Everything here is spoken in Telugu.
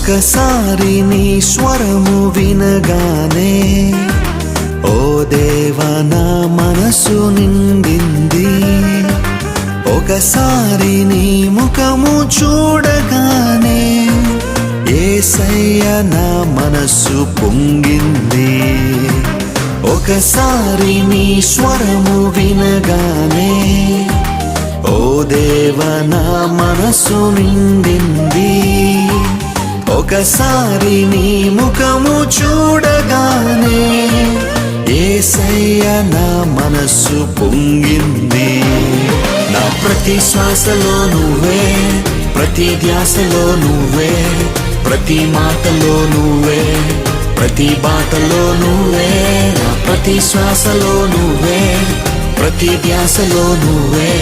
ఒకసారి నీ స్వరము వినగానే ఓ దేవా నా మనసు నిండింది. ఒకసారి నీ ముఖము చూడగానే యేసయ్య నా మనసు పొంగింది. ఒకసారి నీ స్వరము వినగానే ఓ దేవా నా మనసు నిండింది. ఒకసారి నీ ముఖము చూడగానే యేసయ్య నా మనసు పొంగింది. నా ప్రతి శ్వాసలో నువ్వే, ప్రతి ధ్యాసలో నువ్వే, ప్రతి మాటలో నువ్వే, ప్రతి బాటలో నువ్వే. నా ప్రతి శ్వాసలో నువ్వే, ప్రతి ధ్యాసలో నువ్వే,